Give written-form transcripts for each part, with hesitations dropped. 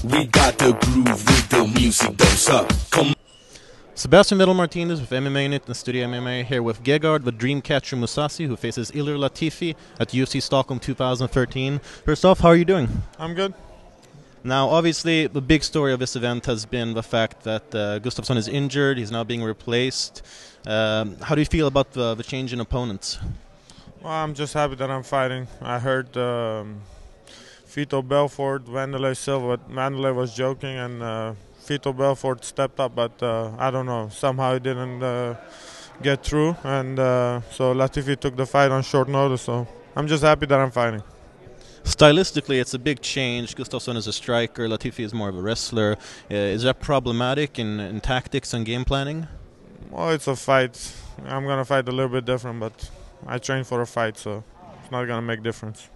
We got the groove with the music, don't suck. Come. Sebastian Vettel-Martinez with MMA Unit and Studio MMA here with Gegard, the Dreamcatcher Mousasi, who faces Ilir Latifi at UFC Stockholm 2013. First off, how are you doing? I'm good. Now, obviously, the big story of this event has been the fact that Gustafsson is injured. He's now being replaced. How do you feel about the change in opponents? Well, I'm just happy that I'm fighting. I heard Fito Belfort, Wanderlei Silva. Wanderlei was joking, and Fito Belfort stepped up, but I don't know. Somehow it didn't get through, and so Latifi took the fight on short notice. So I'm just happy that I'm fighting. Stylistically, it's a big change. Gustafsson is a striker. Latifi is more of a wrestler. Is that problematic in tactics and game planning? Well, it's a fight. I'm gonna fight a little bit different, but I train for a fight, so it's not gonna make difference.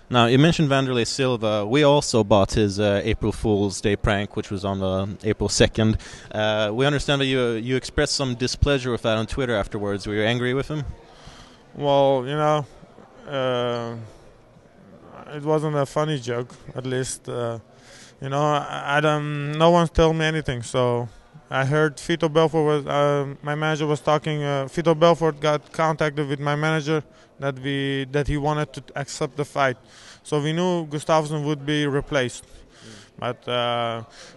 Now, you mentioned Wanderlei Silva. We also bought his April Fool's Day prank, which was on April 2nd. We understand that you expressed some displeasure with that on Twitter afterwards. Were you angry with him? Well, you know, it wasn't a funny joke, at least. You know, I don't. No one's told me anything, so I heard Fito Belfort was. My manager was talking. Fito Belfort got contacted with my manager that he wanted to accept the fight, so we knew Gustafsson would be replaced. But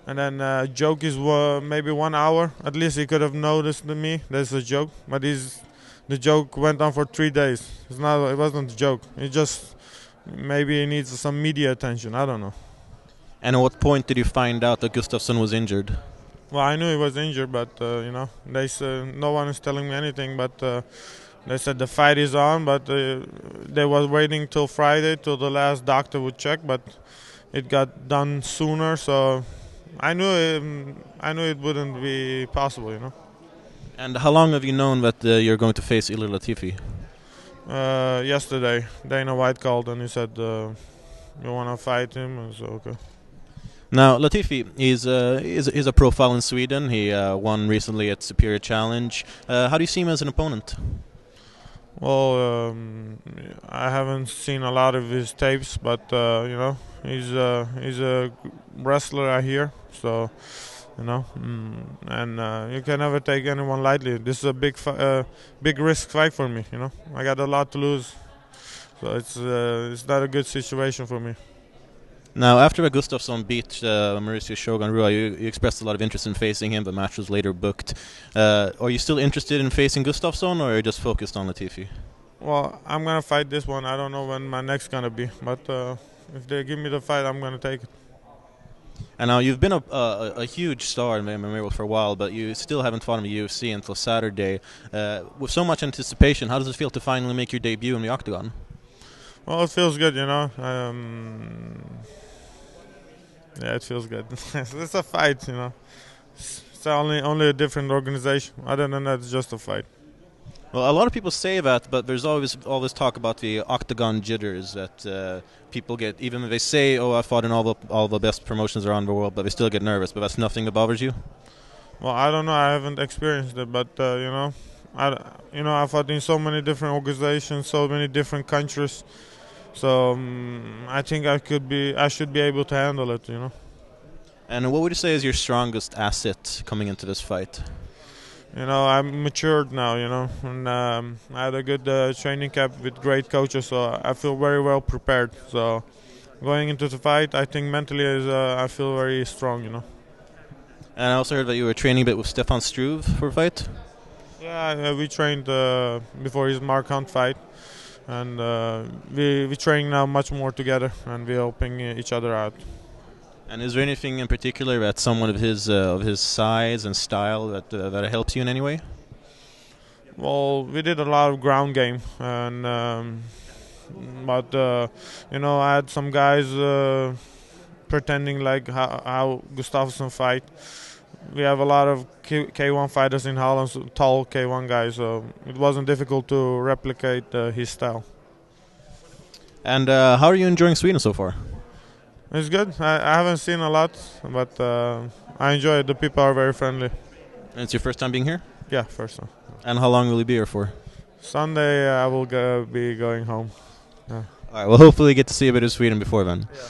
and then joke is maybe 1 hour. At least he could have noticed me. There's a joke, but the joke went on for 3 days. It wasn't a joke. It just maybe he needs some media attention. I don't know. And at what point did you find out that Gustafsson was injured? Well, I knew he was injured, but you know, they said no one is telling me anything. But they said the fight is on, but they was waiting till Friday till the last doctor would check. But it got done sooner, so I knew it wouldn't be possible, you know. And how long have you known that you're going to face Ilir Latifi? Yesterday, Dana White called and he said, "You want to fight him?" And so okay. Now, Latifi is a profile in Sweden. He won recently at Superior Challenge. How do you see him as an opponent? Well, I haven't seen a lot of his tapes, but you know, he's a wrestler, I hear. So, you know, and you can never take anyone lightly. This is a big risk fight for me. You know, I got a lot to lose, so it's not a good situation for me. Now, after Gustafsson beat Mauricio Shogun Rua, you expressed a lot of interest in facing him. The match was later booked. Are you still interested in facing Gustafsson, or are you just focused on Latifi? Well, I'm going to fight this one. I don't know when my next going to be. But if they give me the fight, I'm going to take it. And now, you've been a huge star in the MMA world for a while, but you still haven't fought in the UFC until Saturday. With so much anticipation, how does it feel to finally make your debut in the octagon? Well, it feels good, you know. Yeah, it feels good. It's a fight, you know. It's only a different organization. Other than that, it's just a fight. Well, a lot of people say that, but there's always talk about the octagon jitters that people get. Even if they say, "Oh, I fought in all the best promotions around the world," but they still get nervous. But that's nothing that bothers you. Well, I don't know. I haven't experienced it, but you know, I fought in so many different organizations, so many different countries. So I think I should be able to handle it, you know. And what would you say is your strongest asset coming into this fight? You know, I'm matured now, you know, and I had a good training camp with great coaches, so I feel very well prepared. So going into the fight, I think mentally I feel very strong, you know. And I also heard that you were training a bit with Stefan Struve for a fight. Yeah, we trained before his Mark Hunt fight. And we train now much more together, and we're helping each other out. And is there anything in particular that someone of his size and style that helps you in any way? Well, we did a lot of ground game, and but you know, I had some guys pretending like how Gustafsson fight. We have a lot of K1 fighters in Holland, so tall K1 guys, so it wasn't difficult to replicate his style. And how are you enjoying Sweden so far? It's good. I haven't seen a lot, but I enjoy it. The people are very friendly. And it's your first time being here? Yeah, first time. And how long will you be here for? Sunday I will be going home. Yeah. All right, well, hopefully get to see a bit of Sweden before then. Yeah.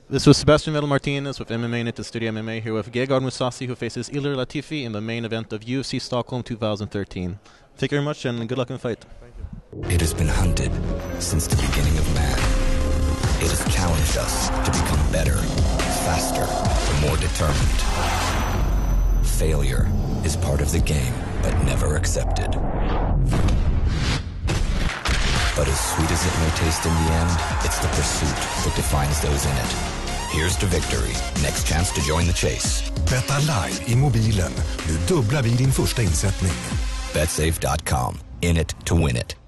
This was Sebastian Vettel Martinez with MMA United Studio MMA here with Gegard Mousasi, who faces Ilir Latifi in the main event of UFC Stockholm 2013. Thank you very much and good luck in the fight. It has been hunted since the beginning of man. It has challenged us to become better, faster, and more determined. Failure is part of the game, but never accepted. But as sweet as it may taste in the end, it's the pursuit that defines those in it. Here's to victory. Next chance to join the chase. Betta live i mobilen. Nu dubblar vi din första insättning. betsafe.com. In it to win it.